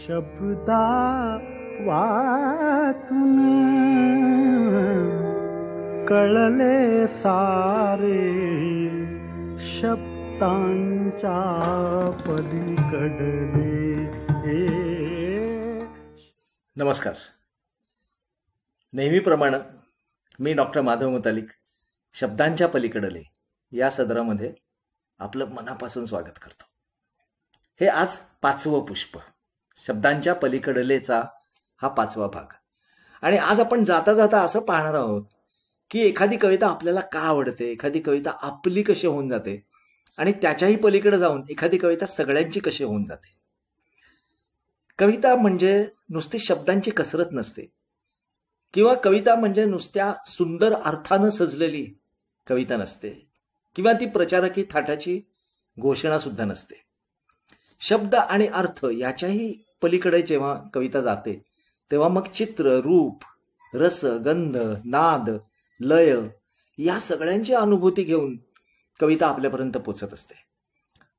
शब्दा वाचून कळले सारे, शब्दांच्या पलीकडले. नमस्कार. नेहमीप्रमाणे मी डॉक्टर माधव मुतालिक शब्दांच्या पलीकडले या सदरामध्ये आपलं मनापासून स्वागत करतो. हे आज 5वं पुष्प, शब्दांच्या पलीकडलेचा हा 5वा भाग. आणि आज आपण जाता जाता असं पाहणार आहोत की एखादी कविता आपल्याला का आवडते, एखादी कविता आपली कशी होऊन जाते, आणि त्याच्याही पलीकडे जाऊन एखादी कविता सगळ्यांची कशी होऊन जाते. कविता म्हणजे नुसती शब्दांची कसरत नसते, किंवा कविता म्हणजे नुसत्या सुंदर अर्थानं सजलेली कविता नसते, किंवा ती प्रचारकी थाटाची घोषणा सुद्धा नसते. शब्द आणि अर्थ याच्याही पलीकडे जेव्हा कविता जाते तेव्हा मग चित्र, रूप, रस, गंध, नाद, लय या सगळ्यांची अनुभूती घेऊन कविता आपल्यापर्यंत पोचत असते.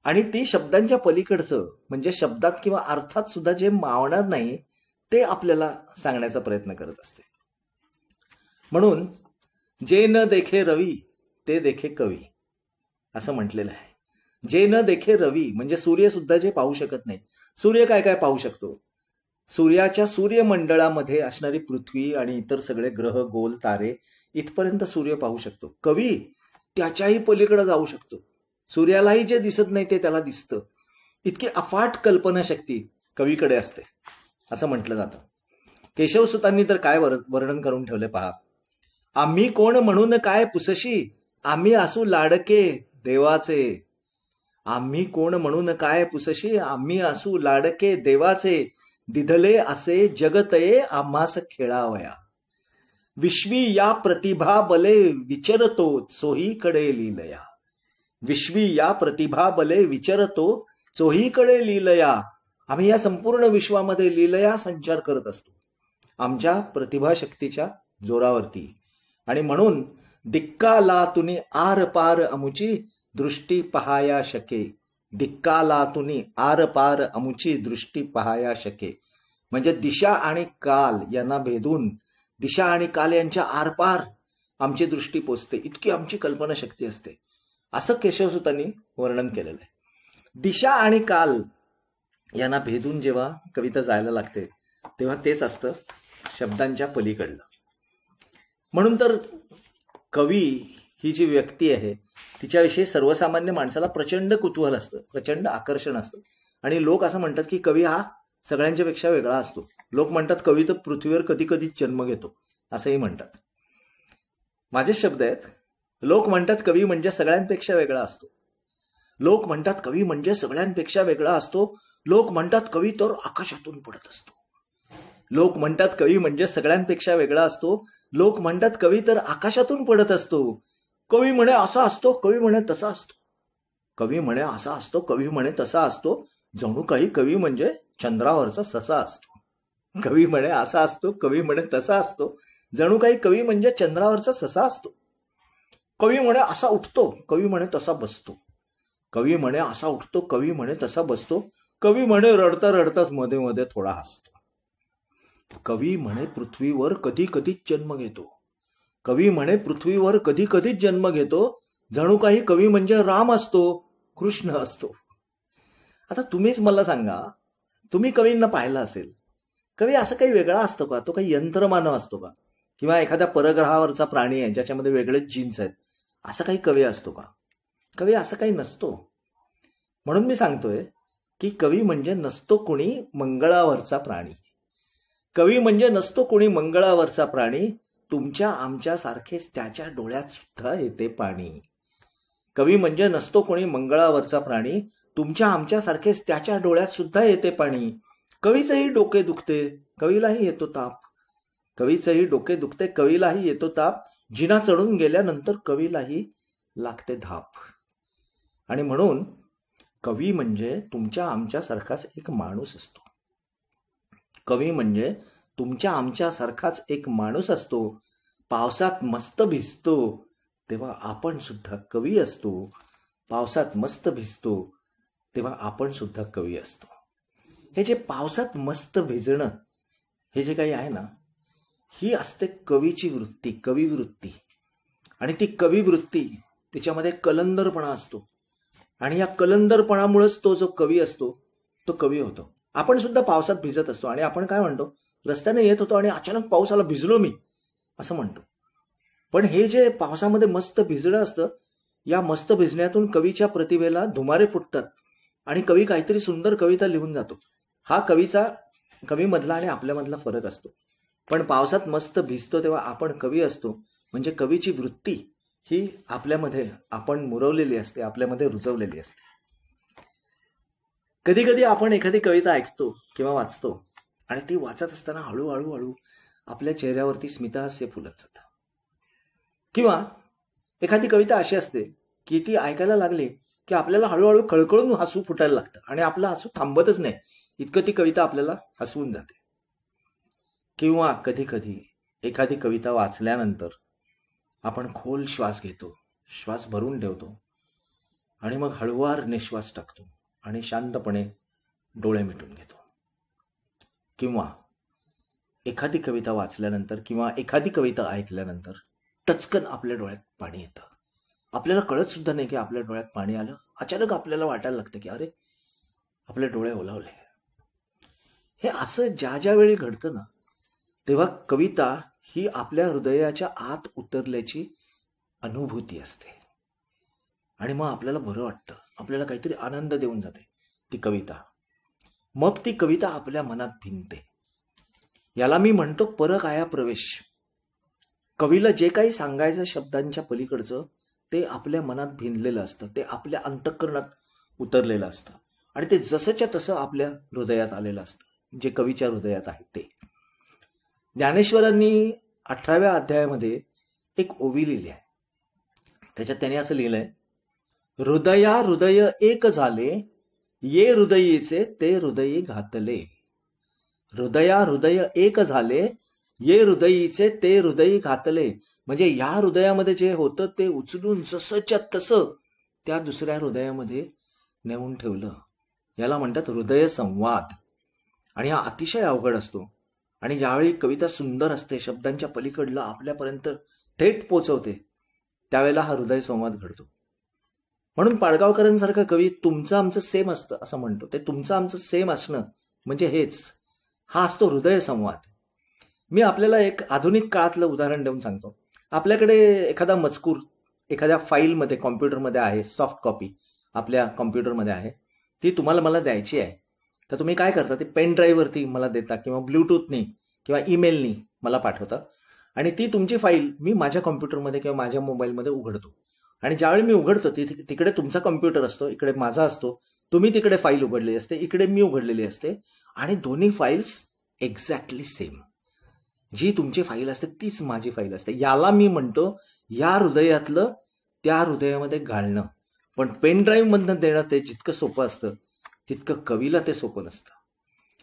आणि ती शब्दांच्या पलीकडचं म्हणजे शब्दात किंवा अर्थात सुद्धा जे मावणार नाही ते आपल्याला सांगण्याचा प्रयत्न करत असते. म्हणून जे न देखे रवी ते देखे कवी असं म्हटलेलं आहे. जे न देखे रवी म्हणजे सूर्य सुद्धा जे पाहू शकत नाही. सूर्य काय काय पाहू शकतो? सूर्याच्या सूर्यमंडळामध्ये असणारी पृथ्वी आणि इतर सगळे ग्रह, गोल तारे इथपर्यंत सूर्य पाहू शकतो. कवी त्याच्याही पलीकडे जाऊ शकतो. सूर्यालाही जे दिसत नाही ते त्याला दिसतं. इतकी अफाट कल्पनाशक्ती कवीकडे असते असं म्हटलं जातं. केशवसुतांनी तर काय वर्णन करून ठेवले पहा. आम्ही कोण म्हणून काय पुसशी, आम्ही असू लाडके देवाचे. आम्ही कोण म्हणून काय पुसशी, आम्ही असू लाडके देवाचे. दिधले असे जगतये आम्हास खेळावया. विश्वी या प्रतिभा बले विचरतो चोहीकडे लीलया. विश्वी या प्रतिभा बले विचरतो चोहीकडे लीलया. आम्ही या संपूर्ण विश्वामध्ये लीलया संचार करत असतो आमच्या प्रतिभाशक्तीच्या जोरावरती. आणि म्हणून डिक्काला तुनी आर पार अमुची दृष्टी पहाया शके. डिक्काला तुनी आर पार अमुची दृष्टी पहाया शके म्हणजे दिशा आणि काल यांना भेदून, दिशा आणि काल यांच्या आरपार आमची दृष्टी पोचते, इतकी आमची कल्पनाशक्ती असते असं केशवसुतांनी वर्णन केलेलं आहे. दिशा आणि काल यांना भेदून जेव्हा कविता जायला लागते तेव्हा तेच असतं शब्दांच्या पलीकडलं. म्हणून तर कवी ही जी व्यक्ती आहे तिच्याविषयी सर्वसामान्य माणसाला प्रचंड कुतूहल असतं, प्रचंड आकर्षण असतं. आणि लोक असं म्हणतात की कवी हा सगळ्यांच्या पेक्षा वेगळा असतो. लोक म्हणतात कवी तर पृथ्वीवर कधी कधीच जन्म घेतो असंही म्हणतात. माझेच शब्द आहेत. लोक म्हणतात कवी म्हणजे सगळ्यांपेक्षा वेगळा असतो. लोक म्हणतात कवी म्हणजे सगळ्यांपेक्षा वेगळा असतो. लोक म्हणतात कवी तर आकाशातून पडत असतो. लोक म्हणतात कवी म्हणजे सगळ्यांपेक्षा वेगळा असतो. लोक म्हणतात कवी तर आकाशातून पडत असतो. कवी म्हणे असा असतो, कवी म्हणे तसा असतो. कवी म्हणे असा असतो, कवी म्हणे तसा असतो. जणू काही कवी म्हणजे चंद्रावरचा ससा असतो. कवी म्हणे असा असतो, कवी म्हणे तसा असतो. जणू काही कवी म्हणजे चंद्रावरचा ससा असतो. कवी म्हणे असा उठतो, कवी म्हणे तसा बसतो. कवी म्हणे असा उठतो, कवी म्हणे तसा बसतो. कवी म्हणे रडता रडताच मध्ये मध्ये थोडा हसतो. कवी म्हणे पृथ्वीवर कधी कधीच जन्म घेतो. कवी म्हणे पृथ्वीवर कधी कधीच जन्म घेतो. जणू काही कवी म्हणजे राम असतो, कृष्ण असतो. आता तुम्हीच मला सांगा, तुम्ही कवींना पाहिलं असेल, कवी असं काही वेगळा असतो का? तो काही यंत्रमानव असतो का? किंवा एखाद्या परग्रहावरचा प्राणी आहे ज्याच्यामध्ये वेगळेच जीन्स आहेत, असं काही कवी असतो का? कवी असं काही नसतो. म्हणून मी सांगतोय की कवी म्हणजे नसतो कुणी मंगळावरचा प्राणी. कवी म्हणजे नसतो कुणी मंगळावरचा प्राणी. तुमच्या आमच्या सारखेच त्याच्या डोळ्यात सुद्धा येते पाणी. कवी म्हणजे नसतो कोणी मंगळावरचा प्राणी. तुमच्या आमच्या सारखेच त्याच्या डोळ्यात सुद्धा येते पाणी. कवीचंही डोके दुखते, कवीलाही येतो ताप. कवीचंही डोके दुखते, कवीलाही येतो ताप. जिना चढून गेल्यानंतर कवीलाही लागते धाप. आणि म्हणून कवी म्हणजे तुमच्या आमच्या सारखाच एक माणूस असतो. कवी म्हणजे तुमच्या आमच्या सारखाच एक माणूस असतो. पावसात मस्त भिजतो तेव्हा आपण सुद्धा कवी असतो. पावसात मस्त भिजतो तेव्हा आपण सुद्धा कवी असतो. हे जे पावसात मस्त भिजणं हे जे काही आहे ना, ही असते कवीची वृत्ती, कविवृत्ती. आणि ती कविवृत्ती, तिच्यामध्ये कलंदरपणा असतो. आणि या कलंदरपणामुळेच तो जो कवी असतो तो कवी होतो. आपण सुद्धा पावसात भिजत असतो आणि आपण काय म्हणतो, रस्त्याने येत होतो आणि अचानक पाऊस आला, भिजलो मी, असं म्हणतो. पण हे जे पावसामध्ये मस्त भिजणं असतं, या मस्त भिजण्यातून कवीच्या प्रतिभेला धुमारे फुटतात आणि कवी काहीतरी सुंदर कविता लिहून जातो. हा कवीमधला आणि आपल्यामधला फरक असतो. पण पावसात मस्त भिजतो तेव्हा आपण कवी असतो, म्हणजे कवीची वृत्ती ही आपल्यामध्ये आपण मुरवलेली असते, आपल्यामध्ये रुजवलेली असते. कधी कधी आपण एखादी कविता ऐकतो किंवा वाचतो आणि ती वाचत असताना हळूहळू हळू आपल्या चेहऱ्यावरती स्मितहास्य फुलत जातं. किंवा एखादी कविता अशी असते की ती ऐकायला लागली की आपल्याला हळूहळू खळखळून हसू फुटायला लागतं आणि आपलं हसू थांबतच नाही, इतकं ती कविता आपल्याला हसवून जाते. किंवा कधी कधी एखादी कविता वाचल्यानंतर आपण खोल श्वास घेतो, श्वास भरून ठेवतो आणि मग हळुवार निश्वास टाकतो आणि शांतपणे डोळे मिटून घेतो. किंवा एखादी कविता वाचल्यानंतर किंवा एखादी कविता ऐकल्यानंतर टचकन आपल्या डोळ्यात पाणी येतं. आपल्याला कळत सुद्धा नाही की आपल्या डोळ्यात पाणी आलं. अचानक आपल्याला वाटायला लागतं की अरे, आपले डोळे ओलावले. हे असं ज्या ज्या वेळी घडतं ना, तेव्हा कविता ही आपल्या हृदयाच्या आत उतरल्याची अनुभूती असते आणि मग आपल्याला बरं वाटतं, आपल्याला काहीतरी आनंद देऊन जाते ती कविता. मग ती कविता आपल्या मनात भिनते. याला मी म्हणतो परकाया प्रवेश. कवीला जे काही सांगायचं शब्दांच्या पलीकडचं ते आपल्या मनात भिनलेलं असतं, ते आपल्या अंतःकरणात उतरलेलं असतं आणि ते जसंच्या तसं आपल्या हृदयात आलेलं असतं, जे कवीच्या हृदयात आहे ते. ज्ञानेश्वरांनी 18व्या अध्यायामध्ये एक ओवी लिहिली आहे. त्याच्यात त्याने असं लिहिलंय, हृदया हृदय एक झाले, ये हृदयीचे ते हृदयी घातले. हृदया हृदय एक झाले, ये हृदयीचे ते हृदयी घातले. म्हणजे या हृदयामध्ये जे होतं ते उचलून जसंच्या तसं त्या दुसऱ्या हृदयामध्ये नेऊन ठेवलं. याला म्हणतात हृदय संवाद. आणि हा अतिशय अवघड असतो. आणि ज्यावेळी कविता सुंदर असते, शब्दांच्या पलीकडला आपल्यापर्यंत थेट पोचवते, त्यावेळेला हा हृदय संवाद घडतो. म्हणून पाडगावकरांसारखा कवी तुमचं आमचं सेम असतं असं म्हणतो. ते तुमचं आमचं सेम असणं म्हणजे हेच, हा असतो हृदय संवाद. मी आपल्याला एक आधुनिक काळातलं उदाहरण देऊन सांगतो. आपल्याकडे एखादा मजकूर एखाद्या फाईलमध्ये कॉम्प्युटरमध्ये आहे, सॉफ्ट कॉपी आपल्या कॉम्प्युटरमध्ये आहे, ती तुम्हाला मला द्यायची आहे. तर तुम्ही काय करता, ती पेन ड्राईव्हवरती मला देता किंवा ब्लूटूथनी किंवा ईमेलनी मला पाठवता आणि ती तुमची फाईल मी माझ्या कॉम्प्युटरमध्ये किंवा माझ्या मोबाईलमध्ये उघडतो. आणि ज्यावेळी मी उघडतो तिकडे तुमचा कॉम्प्युटर असतो, इकडे माझा असतो, तुम्ही तिकडे फाईल उघडली असते, इकडे मी उघडलेली असते आणि दोन्ही फाईल्स एक्झॅक्टली सेम. जी तुमची फाईल असते तीच माझी फाईल असते. याला मी म्हणतो या हृदयातलं त्या हृदयामध्ये घालणं. पण पेन ड्राईव्ह मधनं देणं ते जितकं सोपं असतं तितकं कवीला ते सोपं नसतं.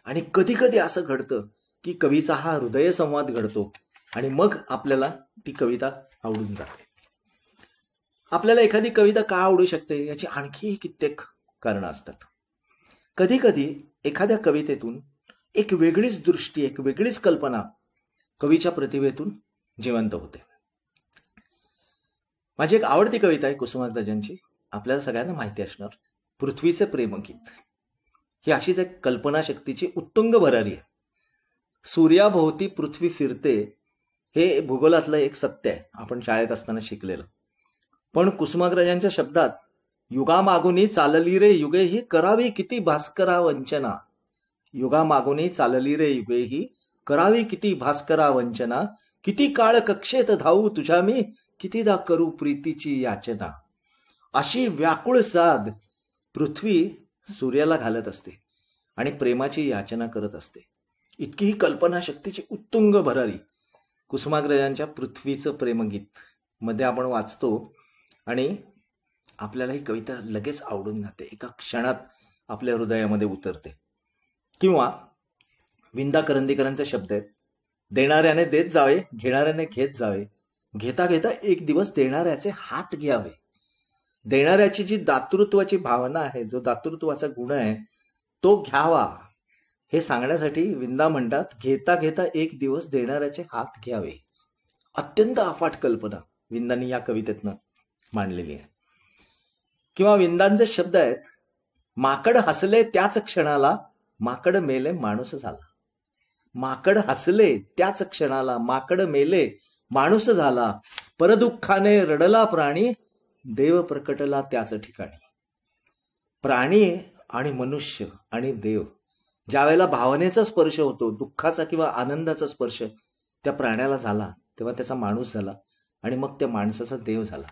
आणि कधी कधी असं घडतं की कवीचा हा हृदय संवाद घडतो आणि मग आपल्याला ती कविता आवडून जाते. आपल्याला एखादी कविता का आवडू शकते याची आणखी कित्येक कारणं असतात. कधी कधी एखाद्या कवितेतून एक वेगळीच दृष्टी, एक वेगळीच कल्पना कवीच्या प्रतिभेतून जिवंत होते. माझी एक आवडती कविता आहे कुसुमाग्रजांची, आपल्याला सगळ्यांना माहिती असणार, पृथ्वीचे प्रेमगीत. ही अशीच एक कल्पनाशक्तीची उत्तुंग भरारी आहे. सूर्याभोवती पृथ्वी फिरते हे भूगोलातलं एक सत्य आहे, आपण शाळेत असताना शिकलेलं. पण कुसुमाग्रजांच्या शब्दात, युगामागुनी चालली रे युगे ही करावी किती भास्करा वंचना. युगामागुनी चालली रे युगे ही करावी किती भास्करा वंचना. किती काळ कक्षेत धावू तुझ्या मी, कितीदा करू प्रीतीची याचना. अशी व्याकुळ साध पृथ्वी सूर्याला घालत असते आणि प्रेमाची याचना करत असते. इतकी ही कल्पनाशक्तीची उत्तुंग भरारी कुसुमाग्रजांच्या पृथ्वीचं प्रेमगीत मध्ये आपण वाचतो आणि आपल्याला ही कविता लगेच आवडून जाते, एका क्षणात आपल्या हृदयामध्ये उतरते. किंवा विंदा करंदीकरांचे शब्द आहेत, देणाऱ्याने देत जावे, घेणाऱ्याने घेत जावे, घेता घेता एक दिवस देणाऱ्याचे हात घ्यावे. देणाऱ्याची जी दातृत्वाची भावना आहे, जो दातृत्वाचा गुण आहे तो घ्यावा. हे सांगण्यासाठी विंदा म्हणतात, घेता घेता एक दिवस देणाऱ्याचे हात घ्यावे. अत्यंत अफाट कल्पना विंदांनी या कवितेतनं मांडलेली आहे. किंवा विंदांचे शब्द आहेत, माकड हसले त्याच क्षणाला माकड मेले माणूस झाला. माकड हसले त्याच क्षणाला माकड मेले माणूस झाला. परदुःखाने रडला प्राणी देव प्रकटला त्याच ठिकाणी. प्राणी आणि मनुष्य आणि देव, ज्या वेळेला भावनेचा स्पर्श होतो, दुःखाचा किंवा आनंदाचा स्पर्श त्या प्राण्याला झाला, तेव्हा त्याचा माणूस झाला आणि मग त्या माणसाचा देव झाला.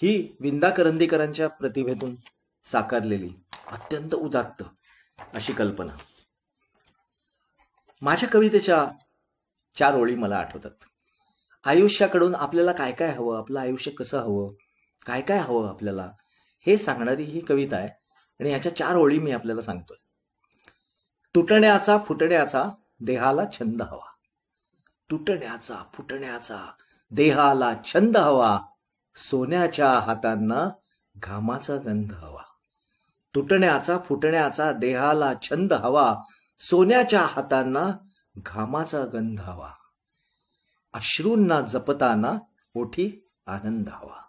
ही विंदा करंदीकरांच्या प्रतिभेतून साकारलेली अत्यंत उदात्त अशी कल्पना. माझ्या कवितेच्या 4 ओळी मला आठवतात. आयुष्याकडून आपल्याला काय काय हवं, आपलं आयुष्य कसं हवं, काय काय हवं आपल्याला, हे सांगणारी ही कविता आहे. आणि ह्याच्या 4 ओळी मी आपल्याला सांगतोय. तुटण्याचा फुटण्याचा देहाला छंद हवा. तुटण्याचा फुटण्याचा देहाला छंद हवा. सोन्याच्या हातांना घामाचा गंध हवा. तुटण्याचा फुटण्याचा देहाला छंद हवा. सोन्याच्या हातांना घामाचा गंध हवा. अश्रूंना जपताना ओठी आनंद हवा.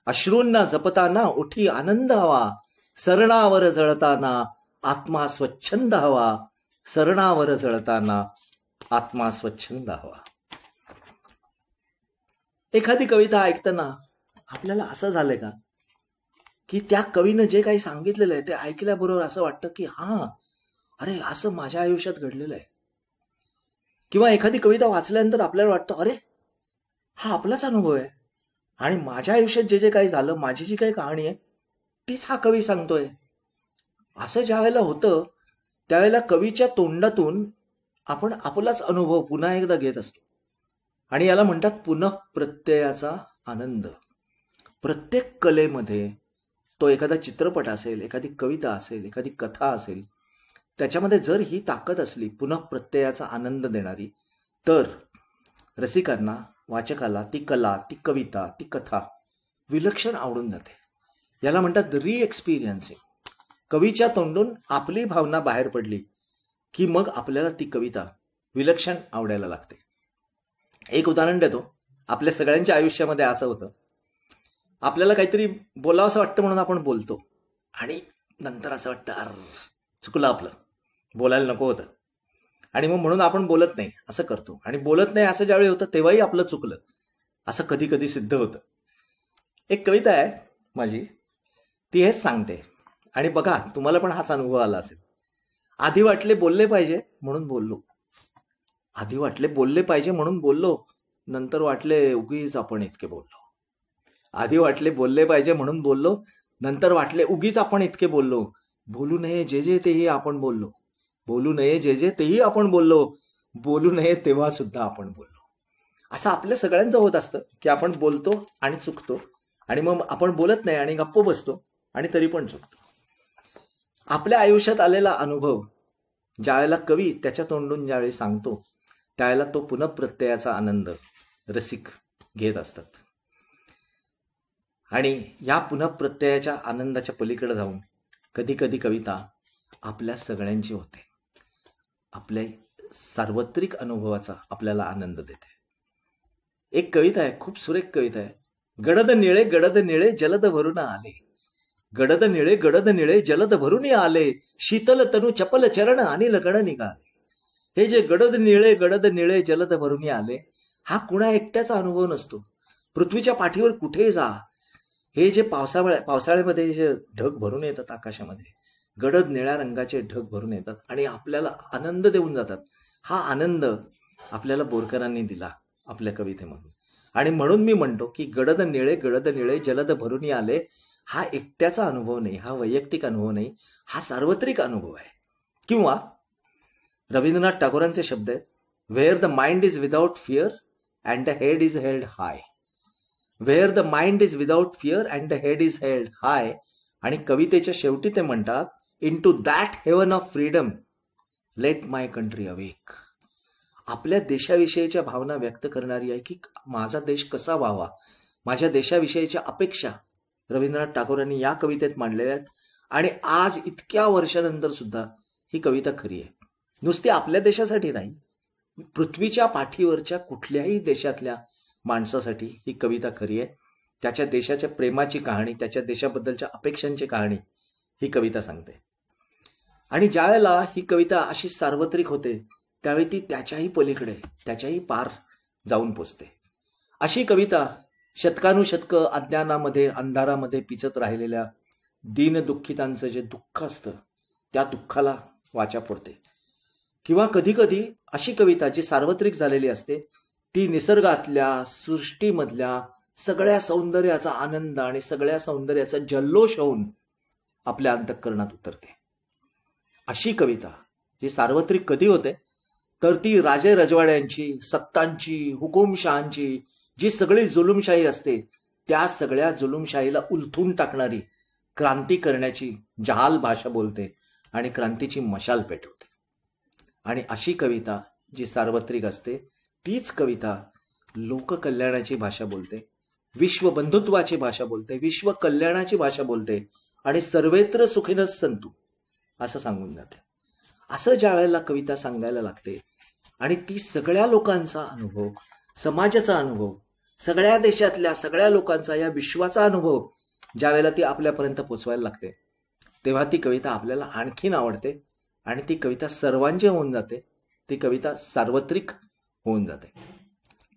अश्रूंना जपताना ओठी आनंद हवा. सरणावर जळताना आत्मा स्वच्छंद हवा. सरणावर जळताना आत्मा स्वच्छंद हवा. एखादी कविता ऐकताना आपल्याला असं झालंय का की त्या कवीनं जे काही सांगितलेलं आहे ते ऐकल्याबरोबर असं वाटतं की अरे असं माझ्या आयुष्यात घडलेलं आहे. किंवा एखादी कविता वाचल्यानंतर आपल्याला वाटतं, अरे हा आपलाच अनुभव आहे आणि माझ्या आयुष्यात जे जे काही झालं, माझी जी काही कहाणी आहे तीच हा कवी सांगतोय. असं ज्या वेळेला होतं त्यावेळेला कवीच्या तोंडातून आपण आपलाच अनुभव पुन्हा एकदा घेत असतो आणि याला म्हणतात पुनःप्रत्ययाचा आनंद. प्रत्येक कलेमध्ये, तो एखादा चित्रपट असेल, एखादी कविता असेल, एखादी कथा असेल, त्याच्यामध्ये जर ही ताकद असली पुनःप्रत्ययाचा आनंद देणारी, तर रसिकांना, वाचकाला ती कला, ती कविता, ती कथा विलक्षण आवडून जाते. याला म्हणतात री एक्सपिरियन्सिंग. कवीच्या तोंडून आपली भावना बाहेर पडली की मग आपल्याला ती कविता विलक्षण आवडायला लागते. एक उदाहरण देतो. आपल्या सगळ्यांच्या आयुष्यामध्ये असं होतं, आपल्याला काहीतरी बोलावंसं वाटतं म्हणून आपण बोलतो आणि नंतर असं वाटतं, चुकलं, आपलं बोलायला नको होतं, आणि मग म्हणून आपण बोलत नाही असं करतो. आणि बोलत नाही असं ज्यावेळी होतं तेव्हाही आपलं चुकलं असं कधी कधी सिद्ध होतं. एक कविता आहे माझी, ती हेच सांगते. आणि बघा, तुम्हाला पण हाच अनुभव आला असेल. आधी वाटले बोलले पाहिजे म्हणून बोललो. आधी वाटले बोलले पाहिजे म्हणून बोललो, नंतर वाटले उगीच आपण इतके बोललो. आधी वाटले बोलले पाहिजे म्हणून बोललो, नंतर वाटले उगीच आपण इतके बोललो. बोलू नये जे जे तेही आपण बोललो. बोलू नये जे जे तेही आपण बोललो. बोलू नये तेव्हा सुद्धा आपण बोललो. असं आपल्या सगळ्यांचं होत असतं की आपण बोलतो आणि चुकतो, आणि मग आपण बोलत नाही आणि गप्प बसतो आणि तरी पण चुकतो. आपल्या आयुष्यात आलेला अनुभव ज्यावेळेला कवी त्याच्या तोंडून ज्यावेळी सांगतो त्यावेळेला तो पुनःप्रत्ययाचा आनंद रसिक घेत असतात. आणि या पुनःप्रत्ययाच्या आनंदाच्या पलीकडे जाऊन कधी कधी कविता आपल्या सगळ्यांची होते. आपल्या सार्वत्रिक अनुभवाचा आपल्याला आनंद देते. एक कविता आहे, खूप सुरेख कविता आहे. गडद निळे जलद भरून आले. गडद निळे जलद भरून आले. शीतल तनु चपल चरण आणि लगड निघाले. हे जे गडद निळे जलद भरून आले, हा कुणा एकट्याचा अनुभव नसतो. पृथ्वीच्या पाठीवर कुठेही जा, हे जे पावसाळ्यामध्ये जे ढग भरून येतात आकाशामध्ये, गडद निळ्या रंगाचे ढग भरून येतात आणि आपल्याला आनंद देऊन जातात. हा आनंद आपल्याला बोरकरांनी दिला आपल्या कवितेमधून. आणि म्हणून मी म्हणतो की गडद निळे जलद भरून आले हा एकट्याचा अनुभव नाही, हा वैयक्तिक अनुभव नाही, हा सार्वत्रिक अनुभव आहे. किंवा रवींद्रनाथ टागोरांचे शब्द आहेत, where the mind is without fear and the head is held high. Where the mind is without fear and the head is held high. आणि कवितेच्या शेवटी ते म्हणतात, into that heaven of freedom let my country awake. आपल्या देशाविषयीच्या भावना व्यक्त करणारी आहे की माझा देश कसा व्हावा, माझ्या देशाविषयीच्या अपेक्षा रवींद्रनाथ टागोरांनी या कवितेत मांडलेल्या आहेत. आणि आज इतक्या वर्षानंतर सुद्धा ही कविता खरी आहे. नुसती आपल्या देशासाठी नाही, पृथ्वीच्या पाठीवरच्या कुठल्याही देशातल्या माणसासाठी ही कविता खरी आहे. त्याच्या देशाच्या प्रेमाची कहाणी, त्याच्या देशाबद्दलच्या अपेक्षांची कहाणी ही कविता सांगते. आणि ज्या वेळेला ही कविता अशी सार्वत्रिक होते त्यावेळी ती त्याच्याही पलीकडे, त्याच्याही पार जाऊन पोचते. अशी कविता शतकानुशतकं अज्ञानामध्ये, अंधारामध्ये पिचत राहिलेल्या दीनदुःखितांचं जे दुःख असतं त्या दुःखाला वाचा फोडते. किंवा कधी कधी अशी कविता जी सार्वत्रिक झालेली असते ती निसर्गातल्या, सृष्टीमधल्या सगळ्या सौंदर्याचा आनंद आणि सगळ्या सौंदर्याचा जल्लोष होऊन आपल्या अंतःकरणात उतरते. अशी कविता जी सार्वत्रिक कधी होते तर ती राजे रजवाड्यांची, सत्तांची, हुकुमशहांची जी सगळी जुलुमशाही असते त्या सगळ्या जुलुमशाहीला उलथून टाकणारी, क्रांती करण्याची जहाल भाषा बोलते आणि क्रांतीची मशाल पेटवते. आणि अशी कविता जी सार्वत्रिक असते तीच कविता लोककल्याणाची भाषा बोलते, विश्व बंधुत्वाची भाषा बोलते, विश्व कल्याणाची भाषा बोलते आणि सर्वत्र सुखिनः सन्तु असं सांगून जाते. असं ज्या वेळेला कविता सांगायला लागते आणि ती सगळ्या लोकांचा अनुभव, समाजाचा अनुभव, सगळ्या देशातल्या सगळ्या लोकांचा, या विश्वाचा अनुभव ज्या वेळेला ती आपल्यापर्यंत पोचवायला लागते तेव्हा ती कविता आपल्याला आणखीन आवडते आणि ती कविता सर्वांची होऊन जाते, ती कविता सार्वत्रिक होऊन जाते.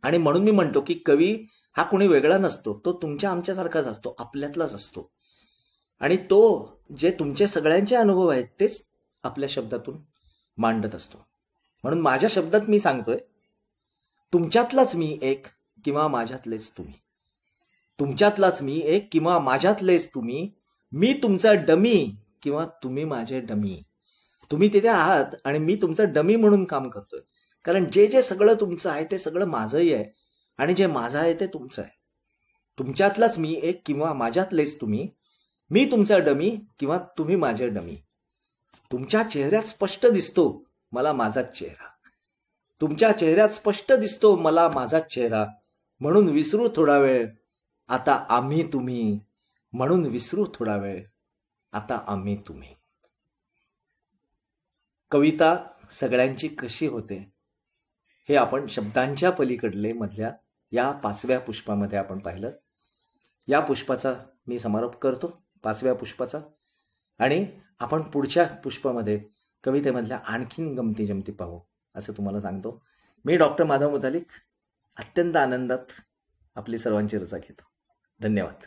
आणि म्हणून मी म्हणतो की कवी हा कोणी वेगळा नसतो, तो तुमच्या आमच्यासारखाच असतो, आपल्यातलाच असतो. आणि तो जे तुमचे सगळ्यांचे अनुभव आहेत तेच आपल्या शब्दातून मांडत असतो. म्हणून माझ्या शब्दात मी सांगतोय, तुमच्यातलाच मी एक किंवा माझ्यातलेच तुम्ही, तुमच्यातलाच मी एक किंवा माझ्यातलेच तुम्ही, मी तुमचा डमी किंवा तुम्ही माझे डमी. तुम्ही तिथे आहात आणि मी तुमचा डमी म्हणून काम करतोय, कारण जे जे सगळं तुमचं आहे ते सगळं माझंही आहे आणि जे माझं आहे ते तुमचं आहे. तुमच्यातलाच मी एक किंवा माझ्यातलेच तुम्ही, मी तुमचा डमी किंवा तुम्ही माझे डमी. तुमच्या चेहऱ्यात स्पष्ट दिसतो मला माझाच चेहरा, तुमच्या चेहऱ्यात स्पष्ट दिसतो मला माझाच चेहरा, म्हणून विसरू थोडा वेळ आता आम्ही तुम्ही, म्हणून विसरू थोडा वेळ आता आम्ही तुम्ही. कविता सगळ्यांची कशी होते हे आपण शब्दांच्या पलीकडले मधल्या या 5व्या पुष्पामध्ये आपण पाहिलं. या पुष्पाचा मी समारोप करतो, 5व्या पुष्पाचा, आणि आपण पुढच्या पुष्पामध्ये कवितेमधल्या आणखीन गमती जमती पाहू असं तुम्हाला सांगतो. मी डॉक्टर माधव मुतालिक अत्यंत आनंदात आपली सर्वांची रजा घेतो. धन्यवाद.